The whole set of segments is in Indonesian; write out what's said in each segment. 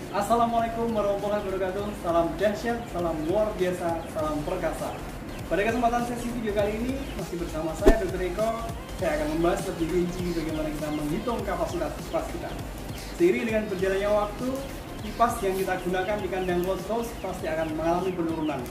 Assalamualaikum warahmatullahi wabarakatuh. Salam dahsyat, salam luar biasa, salam perkasa. Pada kesempatan sesi video kali ini masih bersama saya Dr. Eko. Saya akan membahas lebih rinci bagaimana kita menghitung kapasitas kipas kita. Seiring dengan berjalannya waktu, kipas yang kita gunakan di kandang closed house pasti akan mengalami penurunan.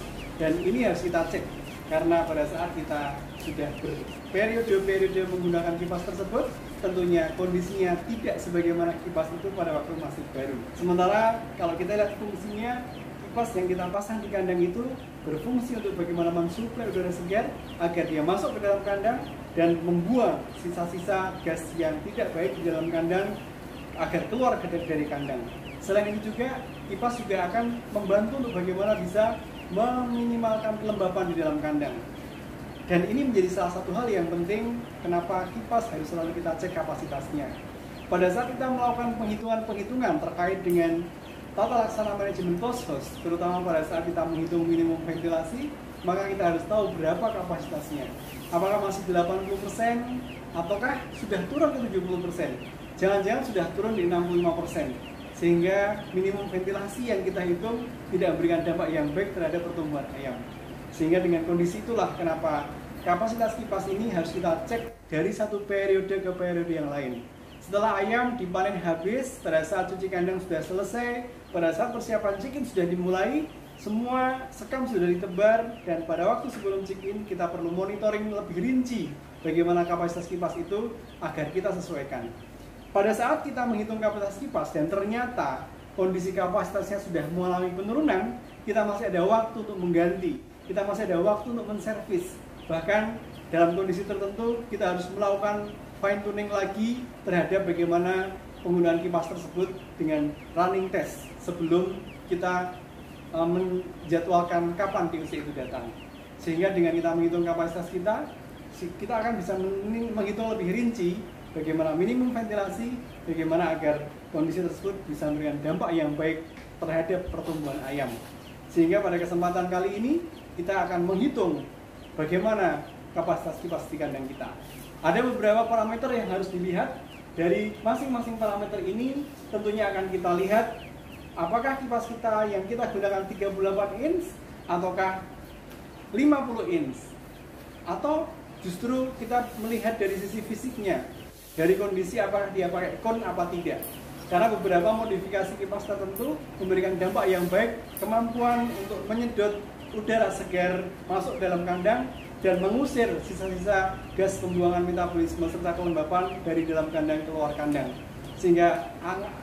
Dan ini harus kita cek karena pada saat kita sudah berperiode-periode menggunakan kipas tersebut, tentunya kondisinya tidak sebagaimana kipas itu pada waktu masih baru. Sementara kalau kita lihat fungsinya, kipas yang kita pasang di kandang itu berfungsi untuk bagaimana mensuplai udara segar agar dia masuk ke dalam kandang dan membuang sisa-sisa gas yang tidak baik di dalam kandang agar keluar dari kandang. Selain itu juga, kipas juga akan membantu untuk bagaimana bisa meminimalkan kelembapan di dalam kandang. Dan ini menjadi salah satu hal yang penting kenapa kipas harus selalu kita cek kapasitasnya. Pada saat kita melakukan penghitungan-penghitungan terkait dengan tata laksana manajemen closed house, terutama pada saat kita menghitung minimum ventilasi, maka kita harus tahu berapa kapasitasnya. Apakah masih 80% ataukah sudah turun ke 70%? Jangan-jangan sudah turun di 65%. Sehingga minimum ventilasi yang kita hitung tidak memberikan dampak yang baik terhadap pertumbuhan ayam. Sehingga dengan kondisi itulah kenapa kapasitas kipas ini harus kita cek dari satu periode ke periode yang lain. Setelah ayam dipanen habis, pada saat cuci kandang sudah selesai, pada saat persiapan check-in sudah dimulai, semua sekam sudah ditebar, dan pada waktu sebelum check-in kita perlu monitoring lebih rinci bagaimana kapasitas kipas itu agar kita sesuaikan. Pada saat kita menghitung kapasitas kipas dan ternyata kondisi kapasitasnya sudah mengalami penurunan, kita masih ada waktu untuk mengganti, kita masih ada waktu untuk menservis. Bahkan dalam kondisi tertentu kita harus melakukan fine tuning lagi terhadap bagaimana penggunaan kipas tersebut dengan running test sebelum kita menjadwalkan kapan TUC itu datang. Sehingga dengan kita menghitung kapasitas kita akan bisa menghitung lebih rinci bagaimana minimum ventilasi, bagaimana agar kondisi tersebut bisa memberikan dampak yang baik terhadap pertumbuhan ayam. Sehingga pada kesempatan kali ini kita akan menghitung bagaimana kapasitas kipas di kandang kita. Ada beberapa parameter yang harus dilihat. Dari masing-masing parameter ini tentunya akan kita lihat apakah kipas kita yang kita gunakan 38 inch ataukah 50 inch, atau justru kita melihat dari sisi fisiknya, dari kondisi apakah dia pakai kon apa tidak. Karena beberapa modifikasi kipas tertentu memberikan dampak yang baik, kemampuan untuk menyedot udara segar masuk dalam kandang dan mengusir sisa-sisa gas pembuangan metabolisme serta kelembapan dari dalam kandang keluar kandang. Sehingga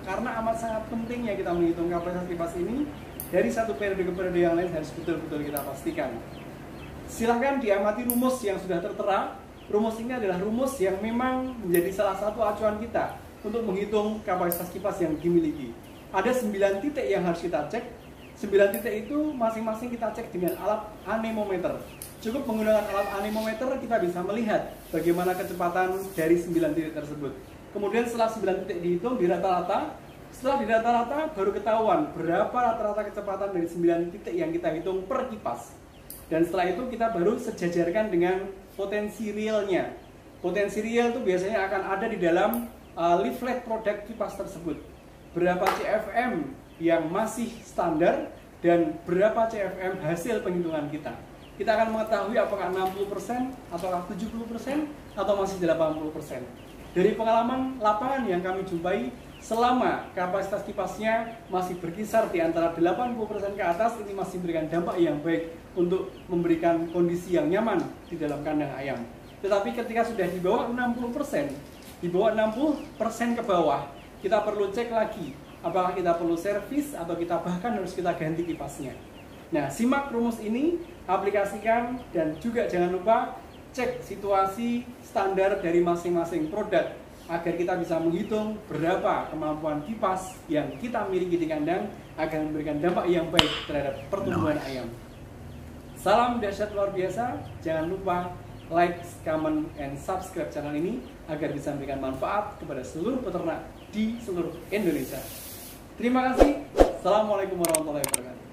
karena amat sangat pentingnya kita menghitung kapasitas kipas ini, dari satu periode ke periode yang lain harus betul-betul kita pastikan. Silahkan diamati rumus yang sudah tertera. Rumus ini adalah rumus yang memang menjadi salah satu acuan kita untuk menghitung kapasitas kipas yang dimiliki. Ada 9 titik yang harus kita cek. 9 titik itu masing-masing kita cek dengan alat anemometer. Cukup menggunakan alat anemometer kita bisa melihat bagaimana kecepatan dari 9 titik tersebut. Kemudian setelah 9 titik dihitung di rata-rata, setelah di rata-rata baru ketahuan berapa rata-rata kecepatan dari 9 titik yang kita hitung per kipas. Dan setelah itu kita baru sejajarkan dengan potensi realnya. Potensi real itu biasanya akan ada di dalam leaflet produk kipas tersebut. Berapa CFM yang masih standar dan berapa CFM hasil penghitungan kita. Kita akan mengetahui apakah 60% atau 70% atau masih 80%. Dari pengalaman lapangan yang kami jumpai, selama kapasitas kipasnya masih berkisar di antara 80% ke atas, ini masih memberikan dampak yang baik untuk memberikan kondisi yang nyaman di dalam kandang ayam. Tetapi ketika sudah di bawah 60%, di bawah 60% ke bawah, kita perlu cek lagi apakah kita perlu servis atau kita bahkan harus kita ganti kipasnya. Nah, simak rumus ini, aplikasikan, dan juga jangan lupa cek situasi standar dari masing-masing produk agar kita bisa menghitung berapa kemampuan kipas yang kita miliki di kandang agar memberikan dampak yang baik terhadap pertumbuhan ayam. Salam dahsyat luar biasa, jangan lupa like, comment, and subscribe channel ini agar bisa memberikan manfaat kepada seluruh peternak di seluruh Indonesia. Terima kasih. Assalamualaikum warahmatullahi wabarakatuh.